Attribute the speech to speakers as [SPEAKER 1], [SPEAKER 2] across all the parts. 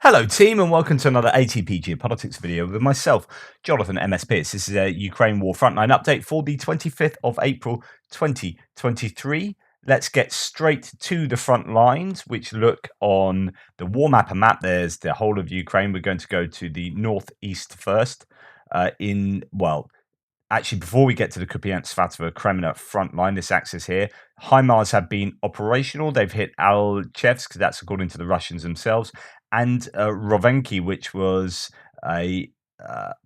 [SPEAKER 1] Hello, team, and welcome to another ATP Geopolitics video with myself, Jonathan MS Pierce. This is a Ukraine War Frontline update for the 25th of April 2023. Let's get straight to the front lines, which look on the war map and map. There's the whole of Ukraine. We're going to go to the northeast first. Actually, before we get to the Kupiansk-Kreminna front line, this axis here, HIMARS have been operational. They've hit Alchevsk, that's according to the Russians themselves, and Rovenki, which was a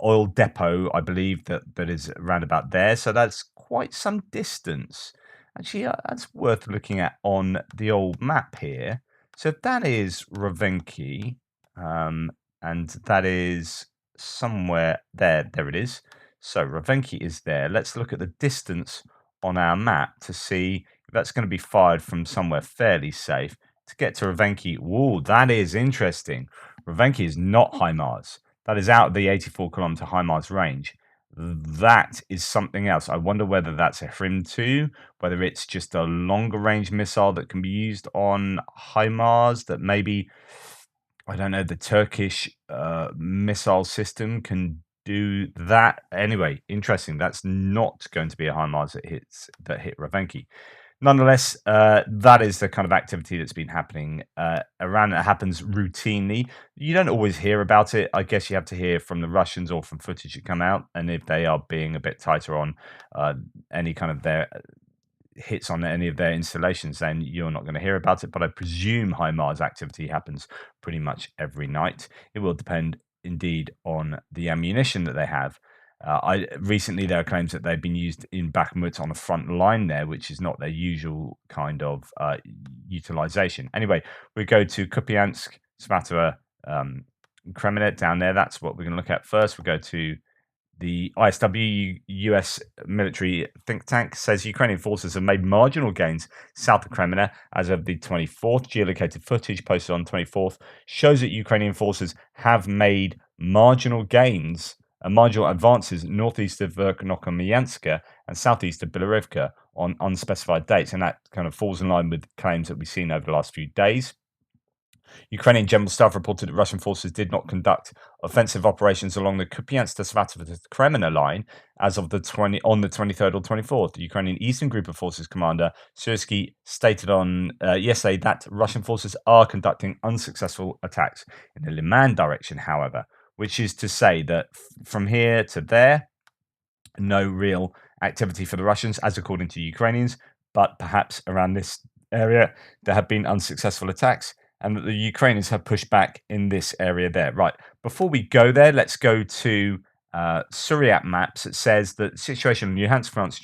[SPEAKER 1] oil depot, I believe, that is around about there. So that's quite some distance. Actually, that's worth looking at on the old map here. So if that is Rovenki, and that is somewhere there. There it is. So Rovenki is there. Let's look at the distance on our map to see if that's going to be fired from somewhere fairly safe. To get to Rovenki, whoa, that is interesting. Rovenki is not HIMARS. That is out of the 84-kilometer HIMARS range. That is something else. I wonder whether that's a HRIM-2, whether it's just a longer range missile that can be used on HIMARS that maybe, I don't know, the Turkish missile system can do that. Anyway, interesting. That's not going to be a HIMARS that hit Rovenki. Nonetheless, that is the kind of activity that's been happening around. It happens routinely. You don't always hear about it. I guess you have to hear from the Russians or from footage that come out, and if they are being a bit tighter on any kind of their hits on any of their installations, then you're not going to hear about it. But I presume HIMARS activity happens pretty much every night. It will depend indeed on the ammunition that they have. Recently there are claims that they've been used in Bakhmut on the front line there, which is not their usual kind of utilization. Anyway, we go to Kupiansk, Svatova, Kreminna down there. That's what we're going to look at first. We go to the ISW, US military think tank, says Ukrainian forces have made marginal gains south of Kreminna as of the 24th. Geolocated footage posted on 24th shows that Ukrainian forces have made marginal gains and marginal advances northeast of Vuhledar and southeast of Bilorivka on unspecified dates. And that kind of falls in line with claims that we've seen over the last few days. Ukrainian General Staff reported that Russian forces did not conduct offensive operations along the Kupiansk-Kreminna line as of on the 23rd or 24th. The Ukrainian Eastern Group of Forces commander Syrsky stated on yesterday that Russian forces are conducting unsuccessful attacks in the Liman direction, however, which is to say that from here to there, no real activity for the Russians, as according to Ukrainians, but perhaps around this area there have been unsuccessful attacks, and that the Ukrainians have pushed back in this area there. Right, before we go there, let's go to Suryat maps. It says that the situation on Luhansk front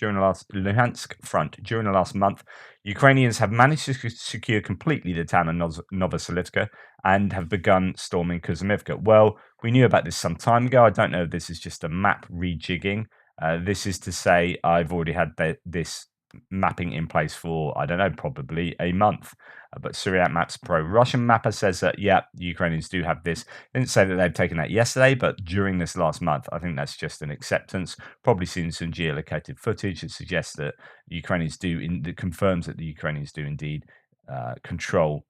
[SPEAKER 1] during the last month, Ukrainians have managed to secure completely the town of Novoselivka and have begun storming Kuzmivka. Well, we knew about this some time ago. I don't know if this is just a map rejigging. This is to say I've already had this mapping in place for, I don't know, probably a month. But Suryat Maps pro-Russian mapper says that, yeah, the Ukrainians do have this. Didn't say that they've taken that yesterday, but during this last month. I think that's just an acceptance. Probably seen some geolocated footage that suggests that the Ukrainians that confirms that the Ukrainians do indeed control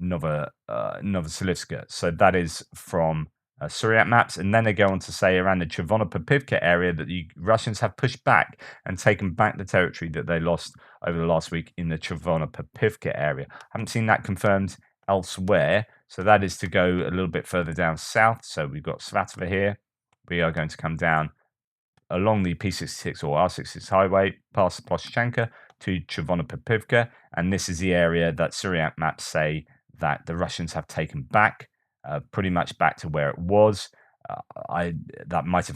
[SPEAKER 1] Novoselivska. So that is from Suryat maps, and then they go on to say around the Chervonopopivka area that the Russians have pushed back and taken back the territory that they lost over the last week in the Chervonopopivka area. Haven't seen that confirmed elsewhere, so that is to go a little bit further down south. So we've got Svatova here. We are going to come down along the P66 or R66 highway past Ploshchanka to Chervonopopivka, and this is the area that Suryat maps say that the Russians have taken back. Pretty much back to where it was. That might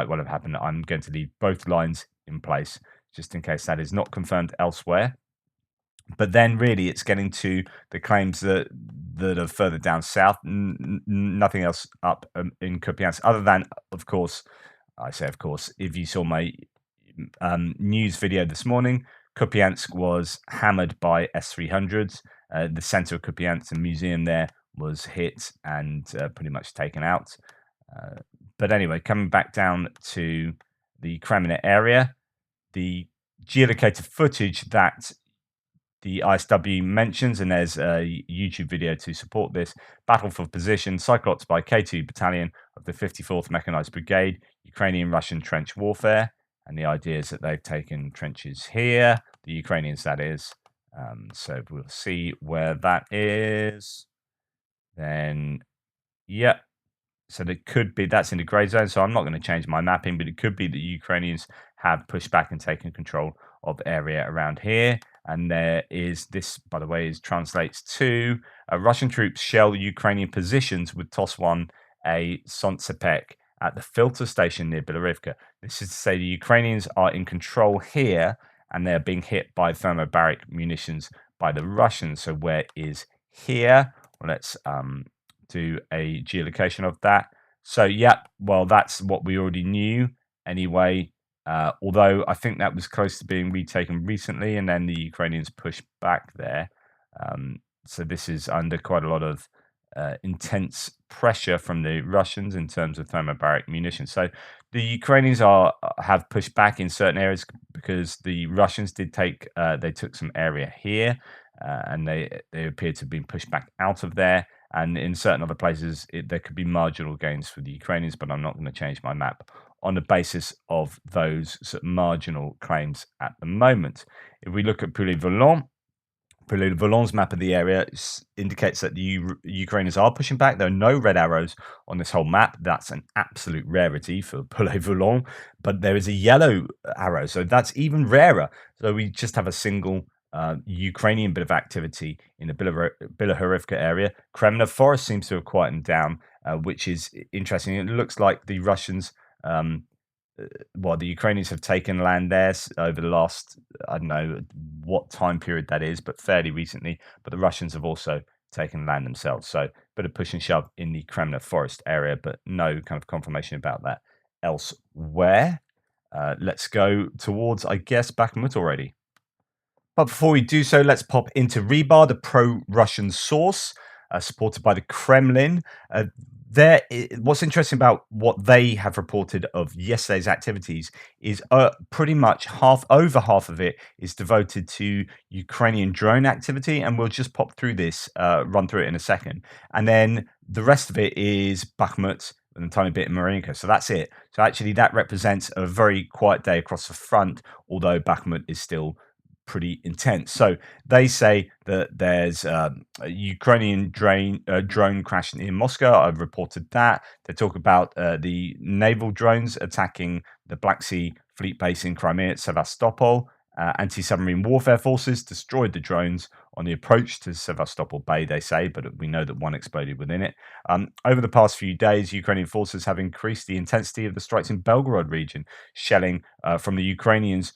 [SPEAKER 1] well have happened. I'm going to leave both lines in place just in case that is not confirmed elsewhere. But then really it's getting to the claims that are further down south. Nothing else up in Kupiansk other than, of course, I say of course, if you saw my news video this morning, Kupiansk was hammered by S-300s. The center of Kupiansk, the museum there, was hit and pretty much taken out. But anyway, coming back down to the Kreminna area, the geolocated footage that the ISW mentions, and there's a YouTube video to support this. Battle for position, Cyclops by K2 Battalion of the 54th Mechanized Brigade, Ukrainian-Russian trench warfare. And the idea is that they've taken trenches here, the Ukrainians, that is. So we'll see where that is. Then, yeah. So it could be that's in the grey zone. So I'm not going to change my mapping, but it could be that Ukrainians have pushed back and taken control of area around here. And there is this, by the way, translates to Russian troops shell Ukrainian positions with TOS-1A Sontsepek at the filter station near Bilorivka. This is to say the Ukrainians are in control here, and they're being hit by thermobaric munitions by the Russians. So where is here? Well, let's do a geolocation of that. So, yeah, well, that's what we already knew anyway. Although I think that was close to being retaken recently, and then the Ukrainians pushed back there. So this is under quite a lot of intense pressure from the Russians in terms of thermobaric munitions. So the Ukrainians have pushed back in certain areas because the Russians did they took some area here, and they appear to have been pushed back out of there. And in certain other places, there could be marginal gains for the Ukrainians, but I'm not going to change my map on the basis of those sort of marginal claims at the moment. If we look at Pouilly-Volant, Pouilly-Volant's map of the area indicates that the Ukrainians are pushing back. There are no red arrows on this whole map. That's an absolute rarity for Pouilly-Volant, but there is a yellow arrow, so that's even rarer. So we just have a single Ukrainian bit of activity in the Bilorivka area. Kreminna Forest seems to have quietened down, which is interesting. It looks like the Russians, the Ukrainians have taken land there over the last, I don't know what time period that is, but fairly recently. But the Russians have also taken land themselves. So a bit of push and shove in the Kreminna Forest area, but no kind of confirmation about that elsewhere. Let's go towards, I guess, Bakhmut already. But before we do so, let's pop into Rebar, the pro-Russian source, supported by the Kremlin. What's interesting about what they have reported of yesterday's activities is pretty much over half of it is devoted to Ukrainian drone activity, and we'll just pop through this, run through it in a second. And then the rest of it is Bakhmut and a tiny bit in Marinka. So that's it. So actually that represents a very quiet day across the front, although Bakhmut is still pretty intense. So they say that there's a Ukrainian drone crash in Moscow. I've reported that. They talk about the naval drones attacking the Black Sea Fleet base in Crimea at Sevastopol. Anti-submarine warfare forces destroyed the drones on the approach to Sevastopol Bay, they say, but we know that one exploded within it. Over the past few days, Ukrainian forces have increased the intensity of the strikes in Belgorod region, shelling from the Ukrainians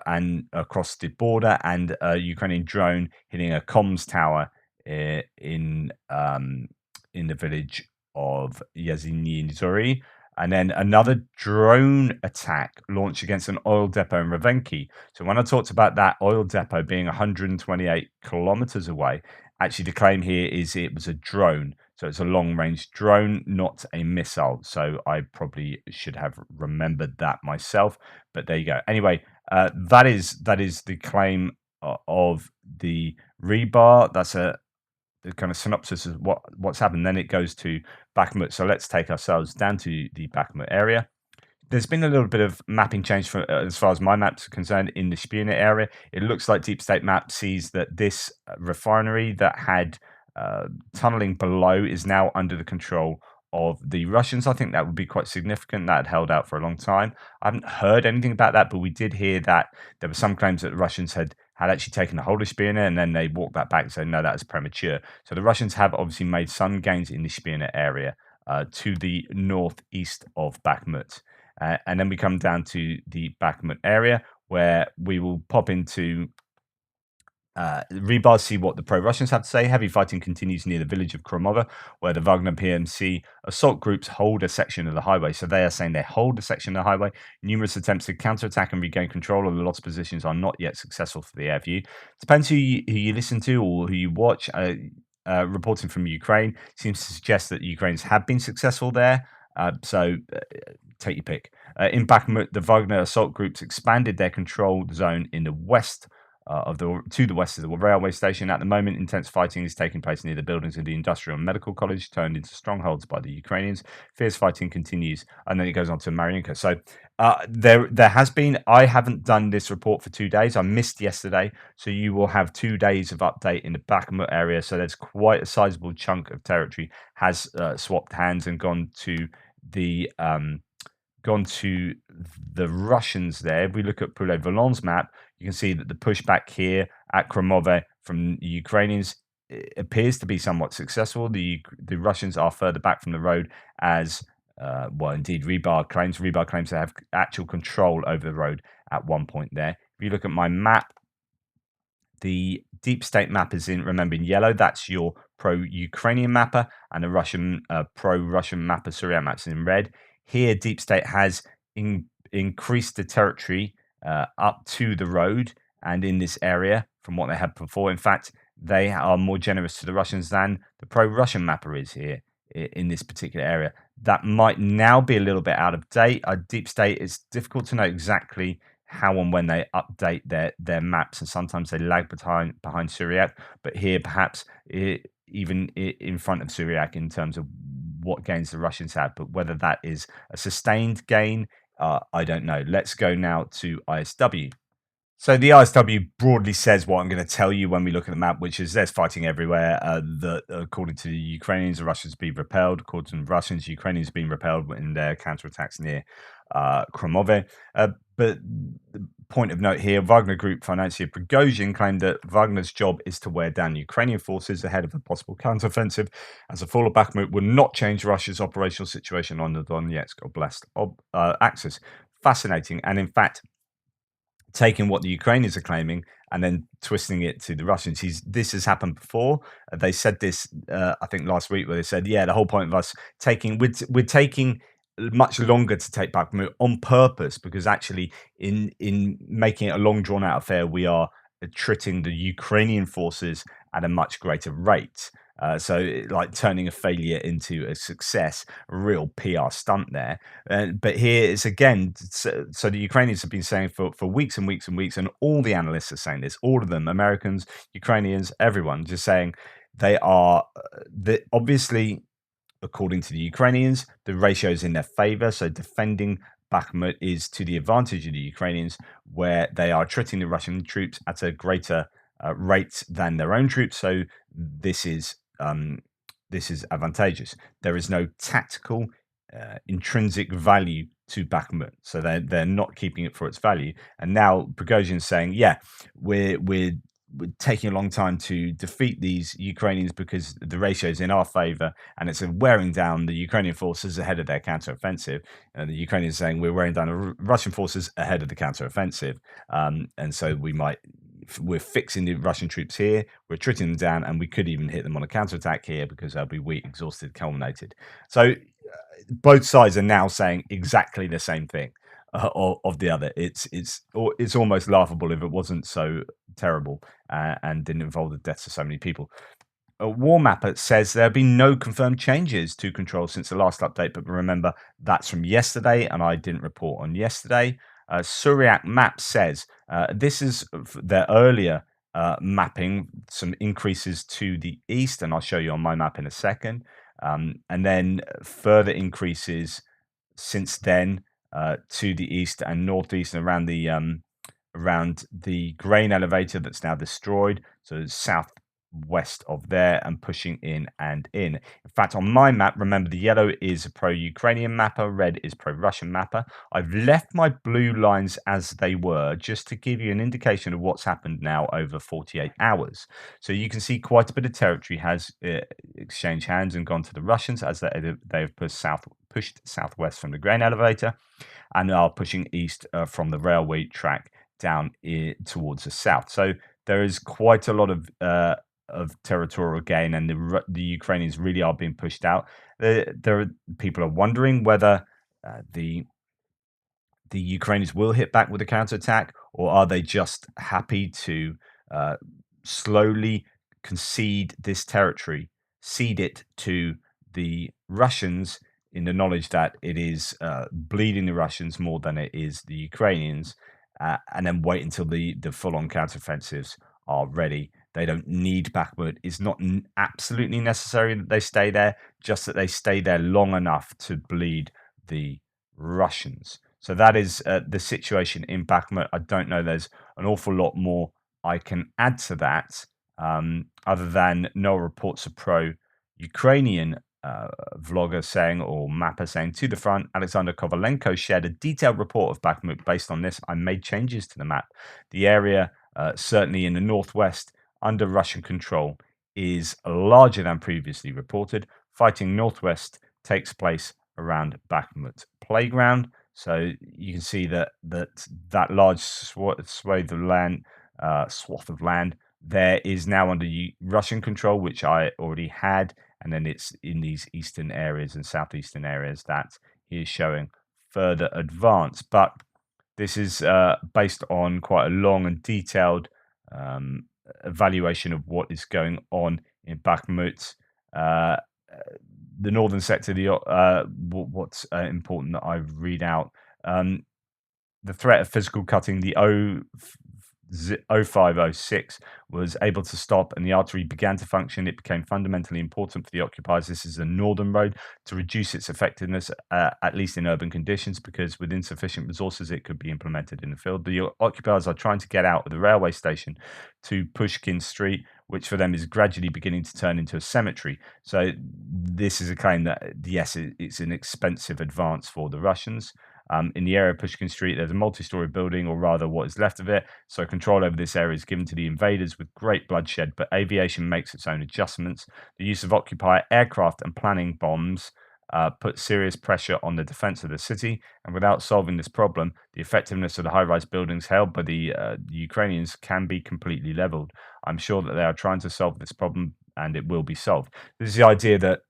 [SPEAKER 1] and across the border, and a Ukrainian drone hitting a comms tower in the village of Yazini Zori. And then another drone attack launched against an oil depot in Ravenki. So when I talked about that oil depot being 128 kilometers away, actually the claim here is it was a drone. So it's a long-range drone, not a missile. So I probably should have remembered that myself. But there you go. Anyway, that is the claim of the rebar. That's the kind of synopsis of what's happened. Then it goes to Bakhmut. So let's take ourselves down to the Bakhmut area. There's been a little bit of mapping change as far as my maps are concerned in the Shpina area. It looks like Deep State Map sees that this refinery that had tunneling below is now under the control of the Russians. I think that would be quite significant. That had held out for a long time. I haven't heard anything about that, but we did hear that there were some claims that the Russians had actually taken a hold of Shpina, and then they walked that back and said, no, that was premature. So the Russians have obviously made some gains in the Shpina area to the northeast of Bakhmut. And then we come down to the Bakhmut area, where we will pop into Rebar, see what the pro-Russians have to say. Heavy fighting continues near the village of Kromova, where the Wagner PMC assault groups hold a section of the highway. So they are saying they hold a section of the highway. Numerous attempts to counterattack and regain control of the lost positions are not yet successful for the air view. Depends who you listen to or who you watch. Reporting from Ukraine seems to suggest that Ukrainians have been successful there. So take your pick. In Bakhmut, the Wagner assault groups expanded their control zone in the west to the west of the railway station. At the moment, intense fighting is taking place near the buildings of the Industrial and Medical College, turned into strongholds by the Ukrainians. Fierce fighting continues, and then it goes on to Marinka. So there has been. I haven't done this report for 2 days. I missed yesterday, so you will have 2 days of update in the Bakhmut area. So there's quite a sizable chunk of territory has swapped hands and the um, gone to the Russians there. If we look at Vuhledar's map, you can see that the pushback here at Kremove from the Ukrainians appears to be somewhat successful. The Russians are further back from the road as well, indeed, Rebar claims to have actual control over the road at one point there. If you look at my map, the deep state map is remember, in yellow. That's your pro-Ukrainian mapper, and the Russian pro-Russian mapper, Syriac maps in red. Here, deep state has increased the territory up to the road and in this area from what they had before. In fact, they are more generous to the Russians than the pro-Russian mapper is here in this particular area. That might now be a little bit out of date. Deep state, it's difficult to know exactly how and when they update their maps, and sometimes they lag behind Syriac. But here, perhaps even in front of Syriac in terms of what gains the Russians had. But whether that is a sustained gain, I don't know. Let's go now to ISW. So the ISW broadly says what I'm going to tell you when we look at the map, which is there's fighting everywhere. According to the Ukrainians, the Russians be repelled. According to the Russians, Ukrainians being repelled in their counterattacks near Kremove. But the point of note here, Wagner Group financier Prigozhin claimed that Wagner's job is to wear down Ukrainian forces ahead of a possible counteroffensive, as the fall of Bakhmut would not change Russia's operational situation on the Donetsk Oblast axis. Fascinating, and in fact, taking what the Ukrainians are claiming and then twisting it to the Russians. This has happened before. They said this, I think, last week, where they said, "Yeah, the whole point of us we're taking much longer to take Bakhmut on purpose because actually, in making it a long drawn out affair, we are treating the Ukrainian forces at a much greater rate." Like turning a failure into a success, a real PR stunt there. But here it's again, so the Ukrainians have been saying for weeks and weeks and weeks, and all the analysts are saying this, all of them, Americans, Ukrainians, everyone, just saying they are, obviously, according to the Ukrainians, the ratio is in their favor. So defending Bakhmut is to the advantage of the Ukrainians, where they are treating the Russian troops at a greater rate than their own troops. So this is advantageous. There is no tactical intrinsic value to Bakhmut, so they're not keeping it for its value. And now Prigozhin's saying, yeah, we're taking a long time to defeat these Ukrainians because the ratio is in our favor, and it's wearing down the Ukrainian forces ahead of their counteroffensive. And the Ukrainians saying we're wearing down the Russian forces ahead of the counteroffensive, and so we're fixing the Russian troops here, we're treating them down, and we could even hit them on a counterattack here because they'll be weak, exhausted, culminated. So both sides are now saying exactly the same thing of the other. It's almost laughable if it wasn't so terrible and didn't involve the deaths of so many people. War Mapper says there have been no confirmed changes to control since the last update, but remember, that's from yesterday, and I didn't report on yesterday. Syriac Map says this is their earlier mapping, some increases to the east, and I'll show you on my map in a second, and then further increases since then to the east and northeast and around the grain elevator that's now destroyed, so southwest of there and pushing in and in. In fact, on my map, remember, the yellow is a pro-Ukrainian mapper, red is pro-Russian mapper. I've left my blue lines as they were just to give you an indication of what's happened now over 48 hours. So you can see quite a bit of territory has exchanged hands and gone to the Russians as they've pushed southwest from the grain elevator and are pushing east from the railway track down towards the south. So there is quite a lot of territorial gain, and the Ukrainians really are being pushed out. People are wondering whether the Ukrainians will hit back with a counterattack, or are they just happy to slowly concede this territory, cede it to the Russians in the knowledge that it is bleeding the Russians more than it is the Ukrainians, and then wait until the full-on counteroffensives are ready. They don't need Bakhmut. It's not absolutely necessary that they stay there, just that they stay there long enough to bleed the Russians. So that is the situation in Bakhmut. I don't know. There's an awful lot more I can add to that, other than no reports a pro-Ukrainian vlogger saying, or mapper saying, to the front, Alexander Kovalenko shared a detailed report of Bakhmut. Based on this, I made changes to the map. The area, certainly in the northwest, under Russian control, is larger than previously reported. Fighting northwest takes place around Bakhmut playground. So you can see that large swathe of land there is now under Russian control, which I already had, and then it's in these eastern areas and southeastern areas that he is showing further advance. But this is based on quite a long and detailed evaluation of what is going on in Bakhmut. The northern sector, what's important that I read out, the threat of physical cutting, the 0506 was able to stop and the artery began to function. It became fundamentally important for the occupiers. This is a northern road to reduce its effectiveness, at least in urban conditions, because with insufficient resources, it could be implemented in the field. The occupiers are trying to get out of the railway station to Pushkin Street, which for them is gradually beginning to turn into a cemetery. So this is a claim that, yes, it's an expensive advance for the Russians. In the area of Pushkin Street, there's a multi-story building, or rather what is left of it. So control over this area is given to the invaders with great bloodshed, but aviation makes its own adjustments. The use of occupier aircraft and planning bombs put serious pressure on the defense of the city. And without solving this problem, the effectiveness of the high-rise buildings held by the Ukrainians can be completely leveled. I'm sure that they are trying to solve this problem, and it will be solved. This is the idea that,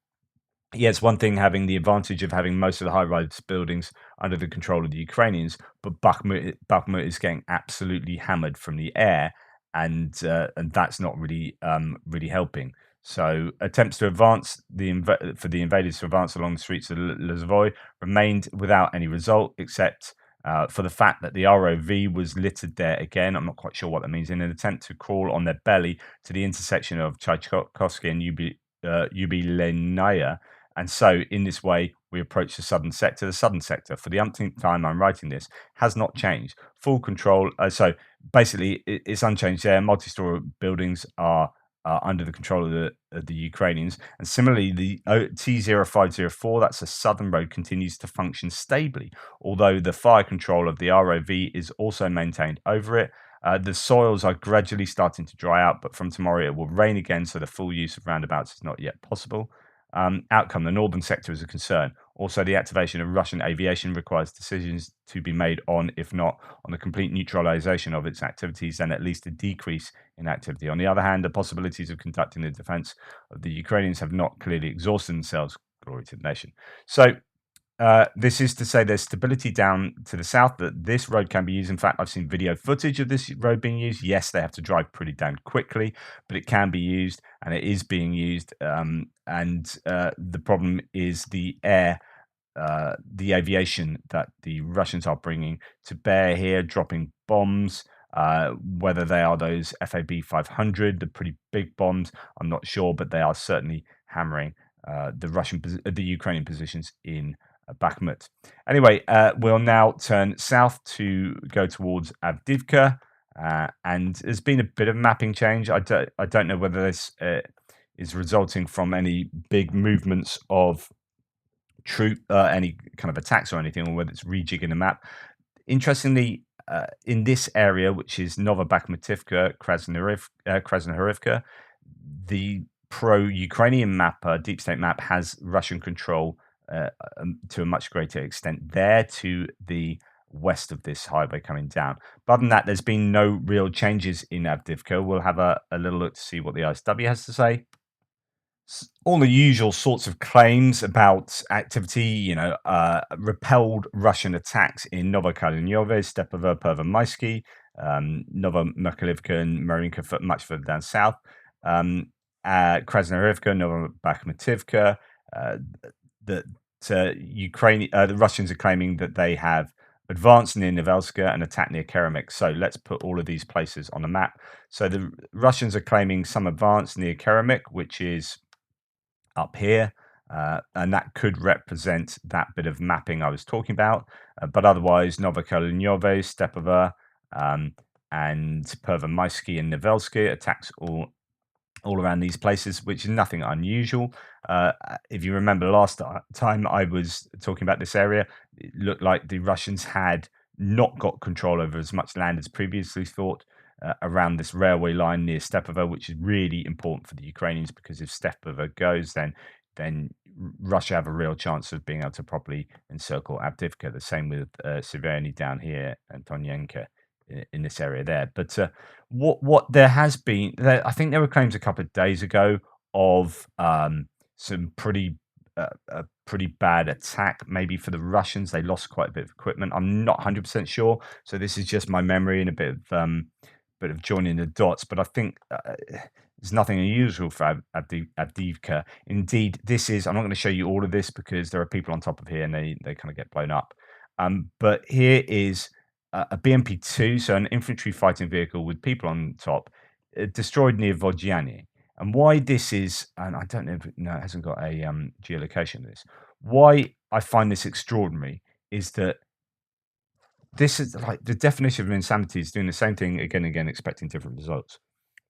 [SPEAKER 1] yeah, it's one thing having the advantage of having most of the high-rise buildings under the control of the Ukrainians, but Bakhmut is getting absolutely hammered from the air, and that's not really helping. So attempts to advance for the invaders to advance along the streets of Lozvoy remained without any result, except for the fact that the ROV was littered there again. I'm not quite sure what that means. In an attempt to crawl on their belly to the intersection of Tchaikovsky and Yubileyная. And so, in this way, we approach the southern sector. The southern sector, for the umpteenth time I'm writing this, has not changed. Full control. So, basically, it's unchanged there. Multi-story buildings are under the control of the Ukrainians. And similarly, the T0504, that's a southern road, continues to function stably, although the fire control of the ROV is also maintained over it. The soils are gradually starting to dry out, but from tomorrow it will rain again, so the full use of roundabouts is not yet possible. Outcome, the northern sector is a concern. Also, the activation of Russian aviation requires decisions to be made on, if not on the complete neutralization of its activities, then at least a decrease in activity. On the other hand, the possibilities of conducting the defense of the Ukrainians have not clearly exhausted themselves. Glory to the nation. So, this is to say there's stability down to the south, that this road can be used. In fact, I've seen video footage of this road being used. Yes, they have to drive pretty damn quickly, but it can be used, and it is being used. The problem is the aviation that the Russians are bringing to bear here, dropping bombs. Whether they are those FAB 500, the pretty big bombs, I'm not sure, but they are certainly hammering the Ukrainian positions in Bakhmut. Anyway, we'll now turn south to go towards Avdivka, and there's been a bit of mapping change. I don't know whether this is resulting from any big movements of any kind of attacks or anything, or whether it's rejigging the map. Interestingly, in this area, which is Novobakhmutivka, Krasnohorivka, the pro-Ukrainian map, Deep State map, has Russian control to a much greater extent there to the west of this highway coming down. But other than that, there's been no real changes in Avdivka. We'll have a little look to see what the ISW has to say. All the usual sorts of claims about activity, repelled Russian attacks in Novokalinove, Stepovo, Pervomaisky, Novomykhailivka and Marinka much further down south, Krasnohorivka, Novobakhmutivka, the Russians are claiming that they have advance near Novelska and attack near Keremik. So let's put all of these places on the map. So the Russians are claiming some advance near Keremik, which is up here. And that could represent that bit of mapping I was talking about. But otherwise, Novokalinove, Stepova, and Pervomaisky and Novelsky attacks all around these places, which is nothing unusual. If you remember last time I was talking about this area, it looked like the Russians had not got control over as much land as previously thought around this railway line near Stepova, which is really important for the Ukrainians because if Stepova goes, then Russia have a real chance of being able to properly encircle Avdivka. The same with Severny down here and Tonyenka in this area there. But what there has been, I think there were claims a couple of days ago of some a pretty bad attack, maybe for the Russians. They lost quite a bit of equipment. I'm not 100% sure, so this is just my memory and a bit of joining the dots. But I think there's nothing unusual for Avdivka. Indeed, this is. I'm not going to show you all of this because there are people on top of here and they kind of get blown up. But here is a BMP-2, so an infantry fighting vehicle with people on top, destroyed near Vodjani. And why this is, and I don't know if no, it hasn't got a geolocation of this. Why I find this extraordinary is that this is like the definition of insanity is doing the same thing again and again, expecting different results.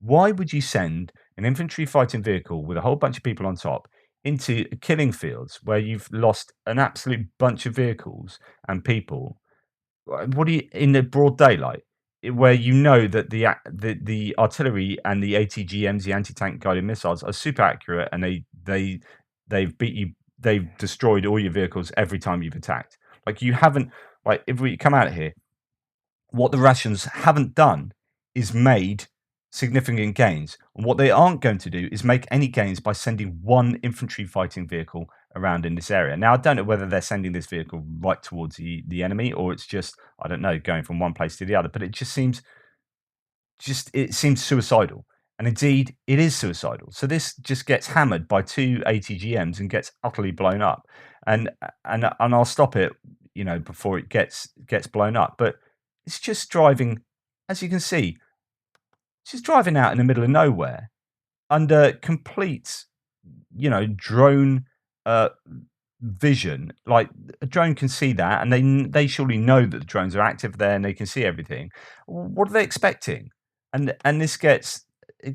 [SPEAKER 1] Why would you send an infantry fighting vehicle with a whole bunch of people on top into killing fields where you've lost an absolute bunch of vehicles and people? What do you in the broad daylight, where you know that the artillery and the ATGMs, the anti-tank guided missiles, are super accurate, and they've beat you, they've destroyed all your vehicles every time you've attacked. Like you haven't, like if we come out here, what the Russians haven't done is made significant gains. And what they aren't going to do is make any gains by sending one infantry fighting vehicle around in this area. Now, I don't know whether they're sending this vehicle right towards the enemy or it's just, I don't know, going from one place to the other, but it seems suicidal. And indeed, it is suicidal. So this just gets hammered by two ATGMs and gets utterly blown up. And I'll stop it, before it gets blown up. But it's just driving, as you can see, it's just driving out in the middle of nowhere under complete, drone uh, vision. Like a drone can see that, and they surely know that the drones are active there, and they can see everything. What are they expecting? And this gets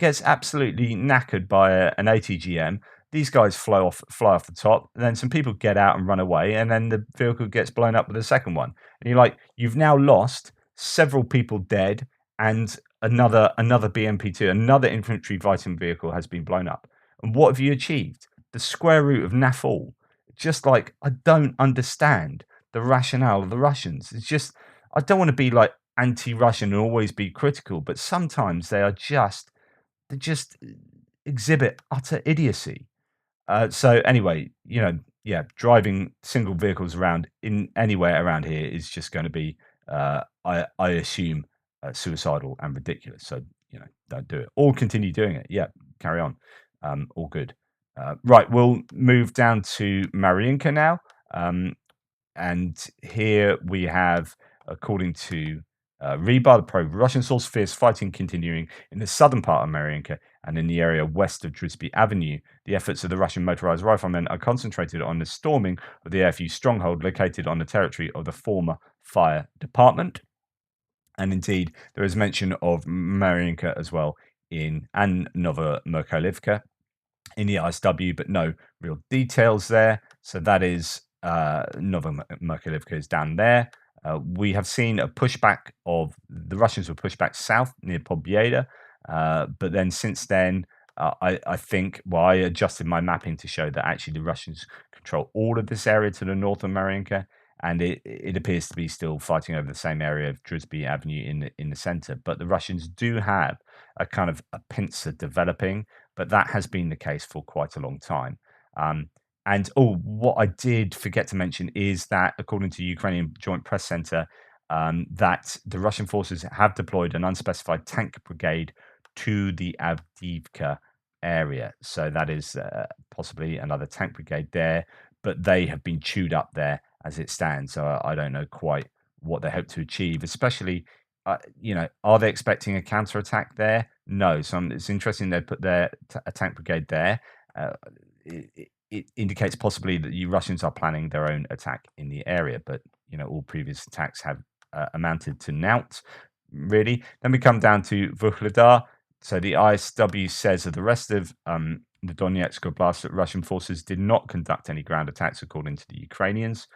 [SPEAKER 1] absolutely knackered by an ATGM. These guys fly off the top, and then some people get out and run away, and then the vehicle gets blown up with a second one. And you're like, you've now lost several people dead, and another BMP-2, another infantry fighting vehicle has been blown up. And what have you achieved? The square root of naff all. Just like I don't understand the rationale of the Russians. It's just I don't want to be like anti-Russian and always be critical, but sometimes they just exhibit utter idiocy. So anyway, yeah, driving single vehicles around in anywhere around here is just going to be, I assume, suicidal and ridiculous. So don't do it, or continue doing it. Yeah, carry on. All good. Right, we'll move down to Marinka now, and here we have, according to Rebar, the pro-Russian source, fierce fighting continuing in the southern part of Marinka and in the area west of Drisby Avenue. The efforts of the Russian motorized riflemen are concentrated on the storming of the airfield stronghold located on the territory of the former fire department. And indeed, there is mention of Marinka as well and Novomerkolivka in the ISW, but no real details there. So that is Novomerkolivka is down there. We have seen a pushback of the Russians were pushed back south near Pobieda, but then since then, I think, I adjusted my mapping to show that actually the Russians control all of this area to the north of Marinka, and it appears to be still fighting over the same area of Drisby Avenue in the center. But the Russians do have a kind of a pincer developing, but that has been the case for quite a long time. And what I did forget to mention is that, according to Ukrainian Joint Press Center, that the Russian forces have deployed an unspecified tank brigade to the Avdivka area. So that is possibly another tank brigade there, but they have been chewed up there as it stands. So I don't know quite what they hope to achieve, especially. Are they expecting a counterattack there? No. So it's interesting they put their a tank brigade there. Uh, it indicates possibly that the Russians are planning their own attack in the area, but all previous attacks have amounted to naught, really. Then we come down to Vuhledar. So the ISW says of the rest of the Donetsk Oblast that Russian forces did not conduct any ground attacks, according to the Ukrainians.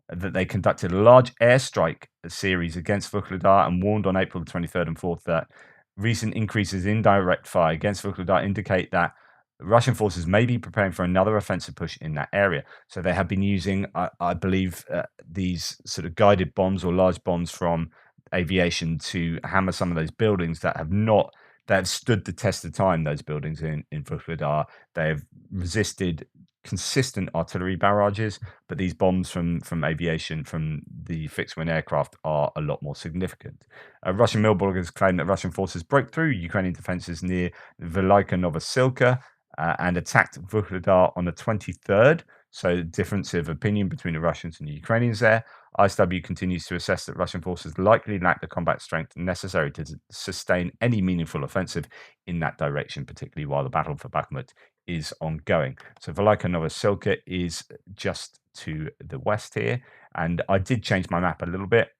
[SPEAKER 1] That they conducted a large airstrike series against Vuhledar and warned on April the 23rd and 4th that recent increases in direct fire against Vuhledar indicate that Russian forces may be preparing for another offensive push in that area. So they have been using, I believe, these sort of guided bombs or large bombs from aviation to hammer some of those buildings that have stood the test of time. Those buildings in Vuhledar, they have resisted consistent artillery barrages, but these bombs from aviation, from the fixed wing aircraft, are a lot more significant. Russian mill bloggers claim that Russian forces broke through Ukrainian defenses near Velika Novosilka and attacked Vuhledar on the 23rd. So, difference of opinion between the Russians and the Ukrainians there. ISW continues to assess that Russian forces likely lack the combat strength necessary to sustain any meaningful offensive in that direction, particularly while the battle for Bakhmut is ongoing. So Velika Novosilka is just to the west here, and I did change my map a little bit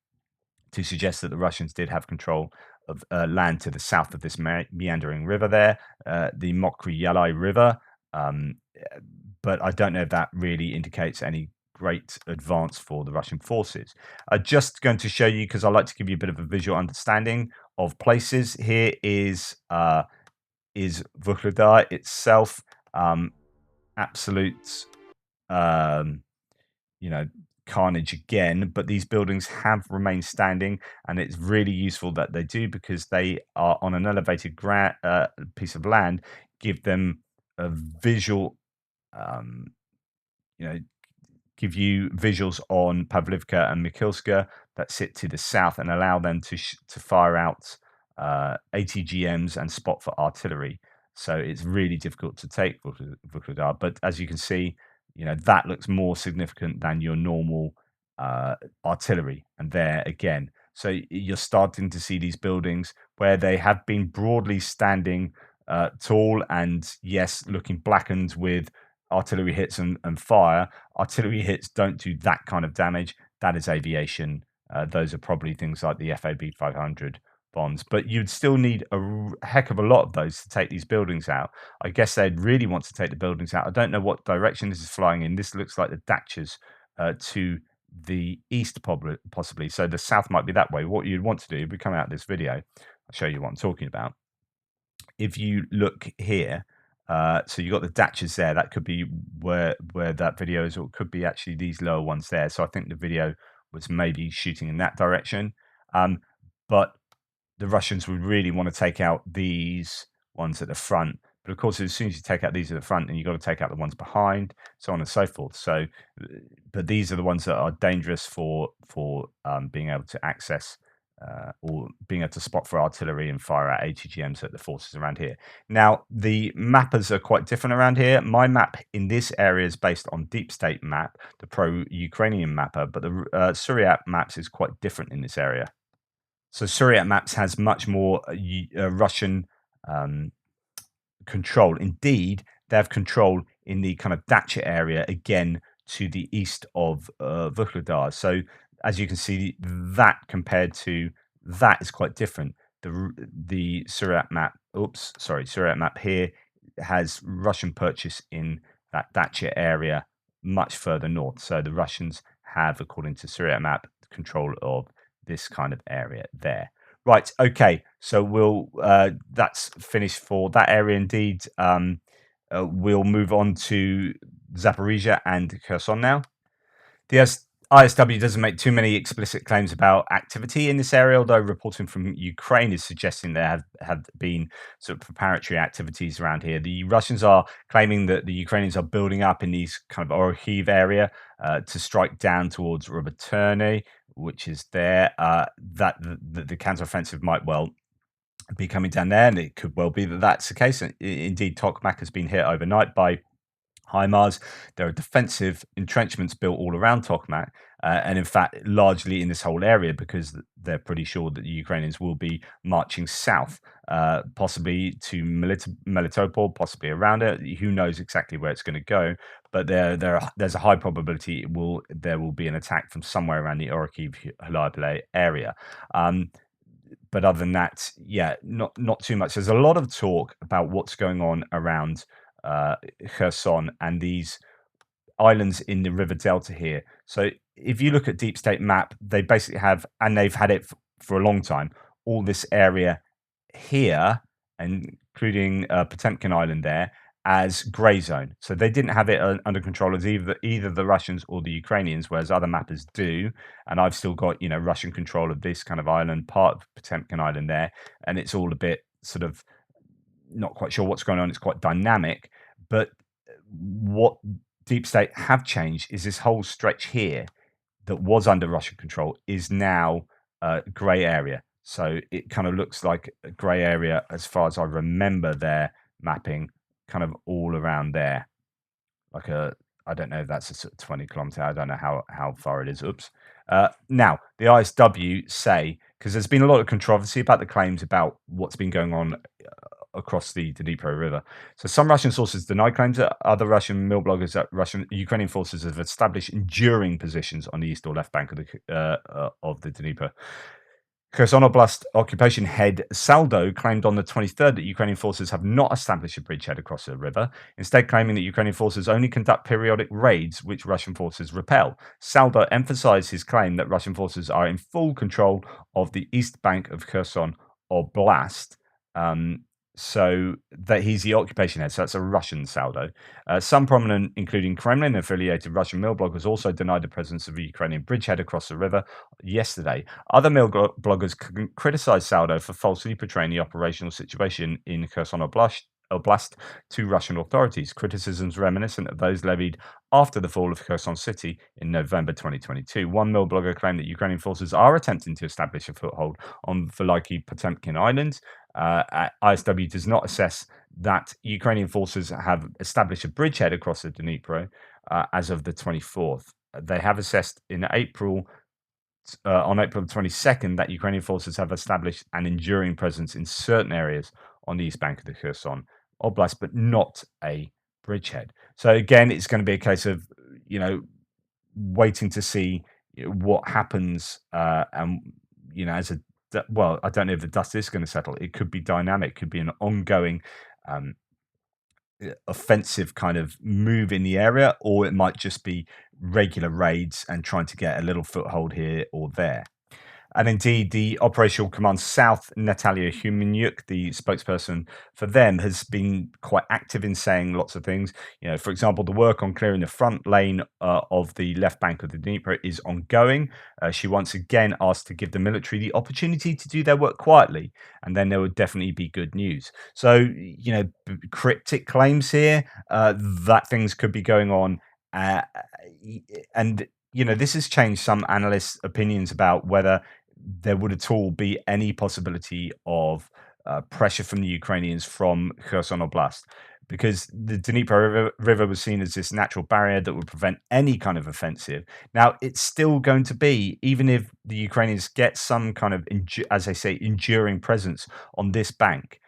[SPEAKER 1] to suggest that the Russians did have control of land to the south of this meandering river there, the Mokry Yalai River. But I don't know if that really indicates any great advance for the Russian forces. Just going to show you, because I like to give you a bit of a visual understanding of places. Here is Vuhledar itself. Absolute, carnage again, but these buildings have remained standing, and it's really useful that they do, because they are on an elevated piece of land, give them a visual, um, you know, give you visuals on Pavlivka and Mikilska that sit to the south and allow them to fire out ATGMs and spot for artillery. So it's really difficult to take Vuhledar, but as you can see, that looks more significant than your normal artillery. And there again, so you're starting to see these buildings where they have been broadly standing tall and, yes, looking blackened with artillery hits and fire. Artillery hits don't do that kind of damage. That is aviation. Those are probably things like the FAB 500 bombs, but you'd still need a heck of a lot of those to take these buildings out. I guess they'd really want to take the buildings out. I don't know what direction this is flying in. This looks like the dachas to the east, possibly. So the south might be that way. What you'd want to do, if we come out of this video, I'll show you what I'm talking about. If you look here, so you got the dachas there. That could be where that video is, or it could be actually these lower ones there. So I think the video was maybe shooting in that direction. But the Russians would really want to take out these ones at the front. But of course, as soon as you take out these at the front, then you've got to take out the ones behind, so on and so forth. So, but these are the ones that are dangerous for being able to access or being able to spot for artillery and fire out ATGMs at the forces around here. Now, the mappers are quite different around here. My map in this area is based on Deep State map, the pro-Ukrainian mapper, but the Suryat maps is quite different in this area. So Suryat maps has much more Russian control. Indeed, they have control in the kind of dacha area, again, to the east of Vuhledar. So as you can see, that compared to that is quite different. The Suryat map here has Russian purchase in that dacha area much further north. So the Russians have, according to Suryat map, control of this kind of area there. Right, okay, so we'll that's finished for that area. Indeed, we'll move on to Zaporizhia and Kherson now. The ISW doesn't make too many explicit claims about activity in this area, although reporting from Ukraine is suggesting there have been sort of preparatory activities around here. The Russians are claiming that the Ukrainians are building up in these kind of Orikhiv area to strike down towards Roboterny, which is there. That the counteroffensive might well be coming down there, and it could well be that that's the case. Indeed, Tokmak has been hit overnight by HIMARS. There are defensive entrenchments built all around Tokmak, and in fact, largely in this whole area because they're pretty sure that the Ukrainians will be marching south, possibly to Melitopol, possibly around it. Who knows exactly where it's going to go? But there's a high probability there will be an attack from somewhere around the Orikhiv area. But other than that, yeah, not too much. There's a lot of talk about what's going on around Kherson and these islands in the river delta here. So if you look at deep state map, they basically have, and they've had it for a long time, all this area here, including Potemkin Island there, as grey zone. So they didn't have it under control as either the Russians or the Ukrainians, whereas other mappers do. And I've still got, Russian control of this kind of island, part of Potemkin Island there, and it's all a bit sort of not quite sure what's going on. It's quite dynamic, but what Deep State have changed is this whole stretch here that was under Russian control is now a grey area. So it kind of looks like a grey area as far as I remember their mapping, kind of all around there. Like I don't know if that's a sort of 20 kilometer. I don't know how far it is. Oops. Now, the ISW say, because there's been a lot of controversy about the claims about what's been going on across the Dnipro River. So some Russian sources deny claims that other Russian mill bloggers that Ukrainian forces have established enduring positions on the east or left bank of the Dnieper. Kherson Oblast occupation head Saldo claimed on the 23rd that Ukrainian forces have not established a bridgehead across the river, instead claiming that Ukrainian forces only conduct periodic raids which Russian forces repel. Saldo emphasized his claim that Russian forces are in full control of the east bank of Kherson Oblast. So that he's the occupation head, so that's a Russian Saldo. Some prominent, including Kremlin-affiliated Russian mill bloggers, also denied the presence of a Ukrainian bridgehead across the river yesterday. Other mill bloggers criticized Saldo for falsely portraying the operational situation in Kherson Oblast to Russian authorities, criticisms reminiscent of those levied after the fall of Kherson City in November 2022. One mill blogger claimed that Ukrainian forces are attempting to establish a foothold on Veliki Potemkin Island. ISW does not assess that Ukrainian forces have established a bridgehead across the Dnipro as of the 24th. They have assessed in April, on April 22nd, that Ukrainian forces have established an enduring presence in certain areas on the east bank of the Kherson Oblast, but not a bridgehead. So again, it's going to be a case of, waiting to see what happens, and, as a well, I don't know if the dust is going to settle. It could be dynamic, could be an ongoing offensive kind of move in the area, or it might just be regular raids and trying to get a little foothold here or there. And indeed, the Operational Command South, Natalia Humaniuk, the spokesperson for them, has been quite active in saying lots of things. For example, the work on clearing the front lane of the left bank of the Dnieper is ongoing. She once again asked to give the military the opportunity to do their work quietly, and then there would definitely be good news. So, cryptic claims here that things could be going on. And this has changed some analysts' opinions about whether there would at all be any possibility of pressure from the Ukrainians from Kherson Oblast, because the Dnipro River was seen as this natural barrier that would prevent any kind of offensive. Now, it's still going to be, even if the Ukrainians get some kind of, as they say, enduring presence on this bank,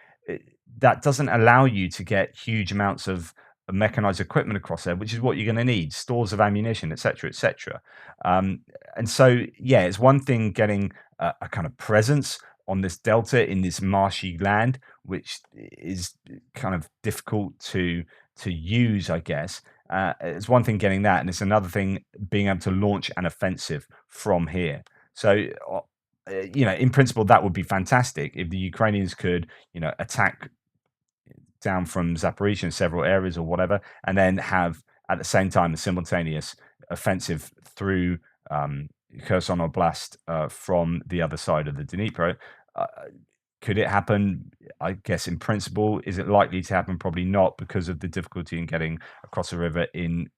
[SPEAKER 1] that doesn't allow you to get huge amounts of mechanized equipment across there, which is what you're going to need, stores of ammunition, etc., etc. And so, yeah, it's one thing getting a kind of presence on this delta in this marshy land, which is kind of difficult to use, I guess. It's one thing getting that, and it's another thing being able to launch an offensive from here. So, in principle, that would be fantastic if the Ukrainians could, attack down from Zaporizhia in several areas or whatever, and then have at the same time a simultaneous offensive through Kherson Oblast from the other side of the Dnipro. Could it happen? I guess in principle. Is it likely to happen? Probably not, because of the difficulty in getting across the river, in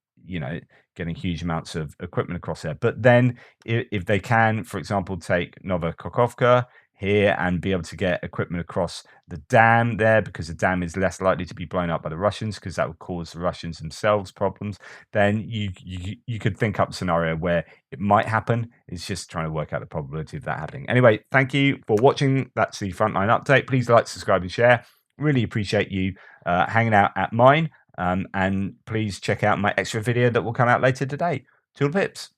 [SPEAKER 1] getting huge amounts of equipment across there. But then if they can, for example, take Nova Kakhovka here and be able to get equipment across the dam there, because the dam is less likely to be blown up by the Russians, because that would cause the Russians themselves problems, then you could think up a scenario where it might happen. It's just trying to work out the probability of that happening. Anyway, thank you for watching. That's the Frontline update. Please like, subscribe, and share. Really appreciate you hanging out at mine. And please check out my extra video that will come out later today. Toodle pips.